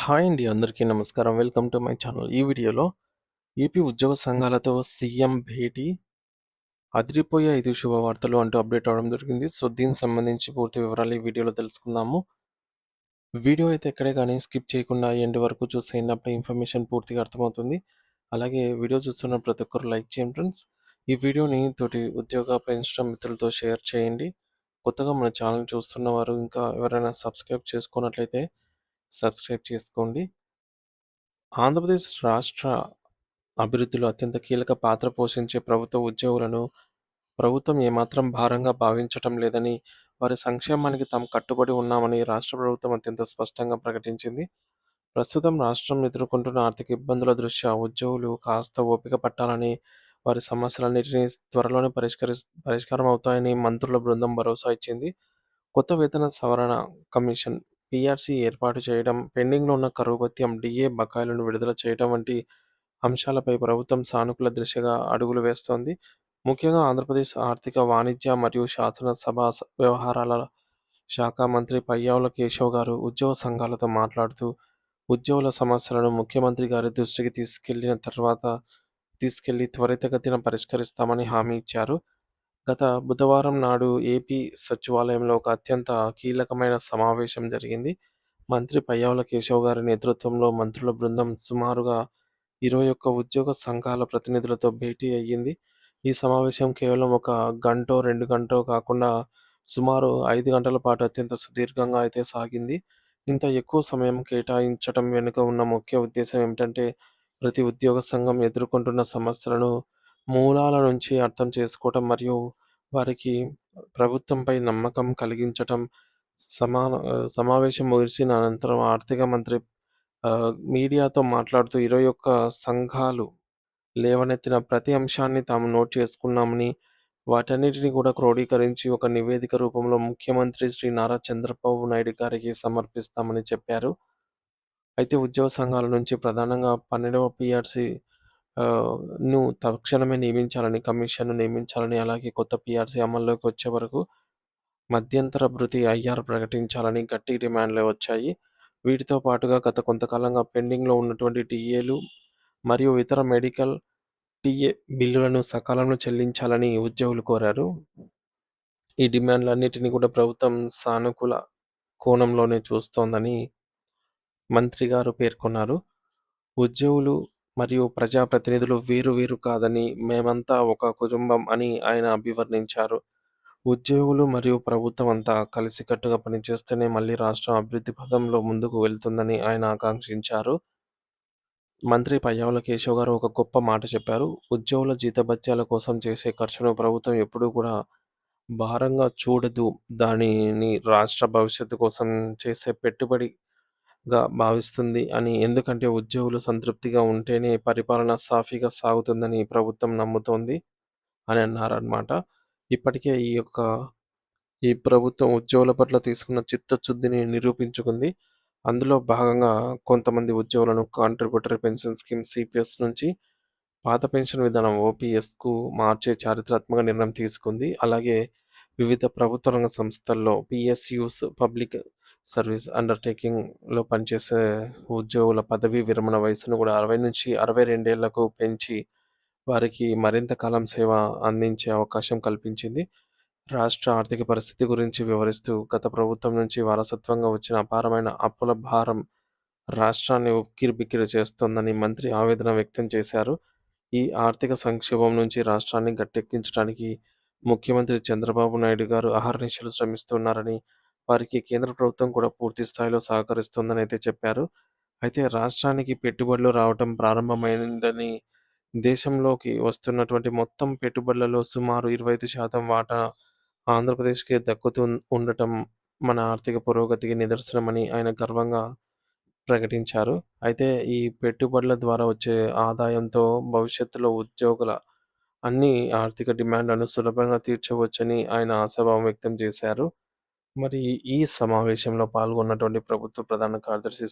Hi అండి. అందరికీ నమస్కారం. Welcome to my channel. ఈ వీడియోలో ఏపీ ఉద్యోగ సంఘాలతో సీఎం భేటీ, అదిరిపోయే 5 శుభవార్తలు అంటూ అప్డేట్ అవ్వడం జరిగింది. సో, దీనికి సంబంధించి పూర్తి వివరాలు ఈ వీడియోలో తెలుసుకుందాము. వీడియో అయితే ఎక్కడే గానీ స్కిప్ చేయకుండా ఎండ్ వరకు చూసేయండి. అప్పుడే ఇన్ఫర్మేషన్ పూర్తిగా అర్థమవుతుంది. అలాగే వీడియో చూస్తున్న ప్రతి ఒక్కరు లైక్ చేయండి ఫ్రెండ్స్. ఈ వీడియోని తోటి ఉద్యోగ పెన్షన్ మిత్రులతో షేర్ చేయండి. కొత్తగా మన ఛానల్ చూస్తున్న వారు ఇంకా ఎవరైనా సబ్స్క్రైబ్ చేసుకున్నట్లయితే సబ్స్క్రైబ్ చేసుకోండి. ఆంధ్రప్రదేశ్ రాష్ట్ర అభివృద్ధిలో అత్యంత కీలక పాత్ర పోషించే ప్రభుత్వ ఉద్యోగులను ప్రభుత్వం ఏమాత్రం భారంగా భావించటం లేదని, వారి సంక్షేమానికి తాము కట్టుబడి ఉన్నామని రాష్ట్ర ప్రభుత్వం అత్యంత స్పష్టంగా ప్రకటించింది. ప్రస్తుతం రాష్ట్రం ఎదుర్కొంటున్న ఆర్థిక ఇబ్బందుల దృష్ట్యా ఉద్యోగులు కాస్త ఓపిక పట్టాలని, వారి సమస్యలన్నిటినీ త్వరలోనే పరిష్కారం అవుతాయని మంత్రుల బృందం భరోసా ఇచ్చింది. కొత్త వేతన సవరణ కమిషన్, పీఆర్సీ ఏర్పాటు చేయడం, పెండింగ్‌లో ఉన్న కరువు భత్యం, డీఏ బకాయిలను విడుదల చేయడం వంటి అంశాలపై ప్రభుత్వం సానుకూల దిశగా అడుగులు వేస్తోంది. ముఖ్యంగా ఆంధ్రప్రదేశ్ ఆర్థిక, వాణిజ్య మరియు శాసనసభ వ్యవహారాల శాఖ మంత్రి పయ్యావుల కేశవ్ గారు ఉద్యోగ సంఘాలతో మాట్లాడుతూ, ఉద్యోగుల సమస్యలను ముఖ్యమంత్రి గారి దృష్టికి తీసుకెళ్లి త్వరితగతిన పరిష్కరిస్తామని హామీ ఇచ్చారు. గత బుధవారం నాడు ఏపీ సచివాలయంలో ఒక అత్యంత కీలకమైన సమావేశం జరిగింది. మంత్రి పయ్యావుల కేశవ్ గారి నేతృత్వంలో మంత్రుల బృందం సుమారుగా 21 ఉద్యోగ సంఘాల ప్రతినిధులతో భేటీ అయ్యింది. ఈ సమావేశం కేవలం ఒక గంటో, 2 గంటో కాకుండా సుమారు 5 గంటల పాటు అత్యంత సుదీర్ఘంగా అయితే సాగింది. ఇంత ఎక్కువ సమయం కేటాయించటం వెనుక ఉన్న ముఖ్య ఉద్దేశ్యం ఏమిటంటే, ప్రతి ఉద్యోగ సంఘం ఎదుర్కొంటున్న సమస్యలను మూలాల నుంచి అర్థం చేసుకోవటం మరియు వారికి ప్రభుత్వంపై నమ్మకం కలిగించటం. సమావేశం ముగిసిన అనంతరం ఆర్థిక మంత్రి మీడియాతో మాట్లాడుతూ 21 సంఘాలు లేవనెత్తిన ప్రతి అంశాన్ని తాము నోట్ చేసుకున్నామని, వాటన్నిటిని కూడా క్రోడీకరించి ఒక నివేదిక రూపంలో ముఖ్యమంత్రి శ్రీ నారా చంద్రబాబు నాయుడు గారికి సమర్పిస్తామని చెప్పారు. అయితే ఉద్యోగ సంఘాల నుంచి ప్రధానంగా 12వ పీఆర్సీ ఆహ్, ను తక్షణమే నియమించాలని, కమిషన్‌ను నియమించాలని, అలాగే కొత్త పీఆర్సీ అమల్లోకి వచ్చే వరకు మధ్యంతర భృతి ఐఆర్ ప్రకటించాలని గట్టి డిమాండ్‌లు వచ్చాయి. వీటితో పాటుగా గత కొంతకాలంగా పెండింగ్‌లో ఉన్నటువంటి టీఏలు మరియు ఇతర మెడికల్, టీఏ బిల్లులను సకాలంలో చెల్లించాలని ఉద్యోగులు కోరారు. ఈ డిమాండ్‌లన్నిటిని కూడా ప్రభుత్వం సానుకూల కోణంలోనే చూస్తోందని మంత్రి గారు పేర్కొన్నారు. ఉద్యోగులు మరియు ప్రజాప్రతినిధులు వేరు వేరు కాదని, మేమంతా ఒక కుటుంబం అని ఆయన అభివర్ణించారు. ఉద్యోగులు మరియు ప్రభుత్వం అంతా కలిసికట్టుగా పనిచేస్తేనే మళ్ళీ రాష్ట్రం అభివృద్ధి పథంలో ముందుకు వెళ్తుందని ఆయన ఆకాంక్షించారు. మంత్రి పయ్యావుల కేశవ్ గారు ఒక గొప్ప మాట చెప్పారు. ఉద్యోగుల జీతభత్యాల కోసం చేసే ఖర్చును ప్రభుత్వం ఎప్పుడూ కూడా భారంగా చూడదు. దానిని రాష్ట్ర భవిష్యత్తు కోసం చేసే పెట్టుబడిగా భావిస్తుంది అని. ఎందుకంటే ఉద్యోగులు సంతృప్తిగా ఉంటేనే పరిపాలన సాఫీగా సాగుతుందని ప్రభుత్వం నమ్ముతోంది అని అన్నారన్నమాట. ఇప్పటికే ఈ ప్రభుత్వం ఉద్యోగుల పట్ల తీసుకున్న చిత్తశుద్ధిని నిరూపించుకుంది. అందులో భాగంగా కొంతమంది ఉద్యోగులను కాంట్రిబ్యూటరీ పెన్షన్ స్కీమ్ సీపీఎస్ నుంచి పాత పెన్షన్ విధానం ఓపీఎస్‌కు మార్చే చారిత్రాత్మక నిర్ణయం తీసుకుంది. అలాగే వివిధ ప్రభుత్వ రంగ సంస్థల్లో పీఎస్‌యూస్, పబ్లిక్ సర్వీస్ అండర్‌టేకింగ్‌లో పనిచేసే ఉద్యోగుల పదవీ విరమణ వయస్సును కూడా 60-62 ఏళ్లకు పెంచి వారికి మరింత కాలం సేవ అందించే అవకాశం కల్పించింది. రాష్ట్ర ఆర్థిక పరిస్థితి గురించి వివరిస్తూ, గత ప్రభుత్వం నుంచి వారసత్వంగా వచ్చిన అపారమైన అప్పుల భారం రాష్ట్రాన్ని ఉక్కిరిబిక్కిరి చేస్తోందని మంత్రి ఆవేదన వ్యక్తం చేశారు. ఈ ఆర్థిక సంక్షోభం నుంచి రాష్ట్రాన్ని గట్టెక్కించడానికి ముఖ్యమంత్రి చంద్రబాబు నాయుడు గారు అహర్నిశలు శ్రమిస్తున్నారని, వారికి కేంద్ర ప్రభుత్వం కూడా పూర్తి స్థాయిలో సహకరిస్తుందని అయితే చెప్పారు. అయితే రాష్ట్రానికి పెట్టుబడులు రావటం ప్రారంభమైందని, దేశంలోకి వస్తున్నటువంటి మొత్తం పెట్టుబడులలో సుమారు 25% వాటా ఆంధ్రప్రదేశ్‌కే ఉండటం మన ఆర్థిక పురోగతికి నిదర్శనమని ఆయన గర్వంగా ప్రకటించారు. అయితే ఈ పెట్టుబడుల ద్వారా వచ్చే ఆదాయంతో భవిష్యత్తులో ఉద్యోగుల అన్ని ఆర్థిక డిమాండ్లను సులభంగా తీర్చవచ్చని ఆయన ఆశాభావం వ్యక్తం చేశారు. మరి ఈ సమావేశంలో పాల్గొన్నటువంటి ప్రభుత్వ ప్రధాన కార్యదర్శి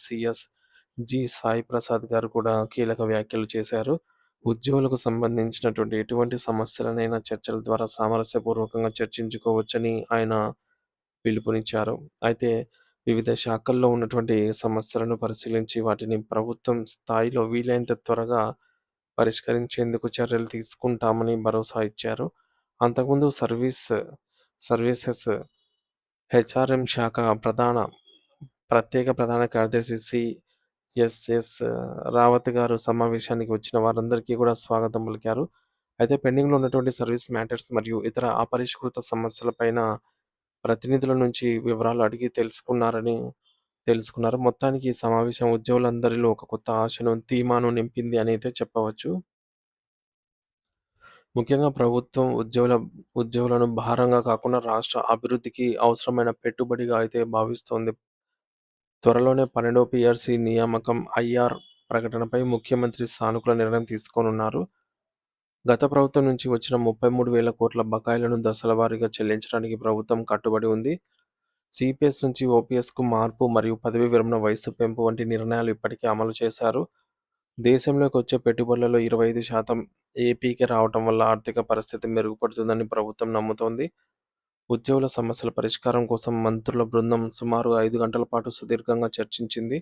సాయి ప్రసాద్ గారు కూడా కీలక వ్యాఖ్యలు చేశారు. ఉద్యోగులకు సంబంధించినటువంటి ఎటువంటి సమస్యలనైనా చర్చల ద్వారా సామరస్యపూర్వకంగా చర్చించుకోవచ్చని ఆయన పిలుపునిచ్చారు. అయితే వివిధ శాఖల్లో ఉన్నటువంటి సమస్యలను పరిశీలించి వాటిని ప్రభుత్వం స్థాయిలో వీలైనంత త్వరగా పరిష్కరించేందుకు చర్యలు తీసుకుంటామని భరోసా ఇచ్చారు. అంతకుముందు సర్వీసెస్ హెచ్ఆర్ఎం శాఖ ప్రత్యేక ప్రధాన కార్యదర్శి సిఎస్ఎస్ రావత్ గారు సమావేశానికి వచ్చిన వారందరికీ కూడా స్వాగతం పలికారు. అయితే పెండింగ్‌లో ఉన్నటువంటి సర్వీస్ మ్యాటర్స్ మరియు ఇతర అపరిష్కృత సమస్యలపైన ప్రతినిధుల నుంచి వివరాలు అడిగి తెలుసుకున్నారు. మొత్తానికి ఈ సమావేశం ఉద్యోగులందరిలో ఒక కొత్త ఆశను, ధీమాను నింపింది అనైతే చెప్పవచ్చు. ముఖ్యంగా ప్రభుత్వం ఉద్యోగులను భారంగా కాకుండా రాష్ట్ర అభివృద్ధికి అవసరమైన పెట్టుబడిగా అయితే భావిస్తోంది. త్వరలోనే 12వ పీఆర్సీ నియామకం ఐఆర్ ప్రకటనపై ముఖ్యమంత్రి సానుకూల నిర్ణయం తీసుకోనున్నారు. గత ప్రభుత్వం నుంచి వచ్చిన 33,000 కోట్ల బకాయిలను దశల వారీగా చెల్లించడానికి ప్రభుత్వం కట్టుబడి ఉంది. సిపిఎస్ నుంచి ఓపీఎస్‌కు మార్పు మరియు పదవీ విరమణ వయస్సు పెంపు వంటి నిర్ణయాలు ఇప్పటికే అమలు చేశారు. దేశంలోకి వచ్చే పెట్టుబడులలో 25% ఏపీకే రావటం వల్ల ఆర్థిక పరిస్థితి మెరుగుపడుతుందని ప్రభుత్వం నమ్ముతోంది. ఉద్యోగుల సమస్యల పరిష్కారం కోసం మంత్రుల బృందం సుమారు 5 గంటల పాటు సుదీర్ఘంగా చర్చించింది.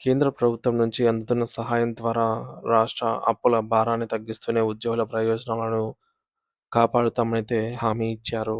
కేంద్ర ప్రభుత్వం నుంచి అందుతున్న సహాయం ద్వారా రాష్ట్ర అప్పుల భారాన్ని తగ్గిస్తూనే ఉద్యోగుల ప్రయోజనాలను కాపాడుతామనైతే హామీ ఇచ్చారు.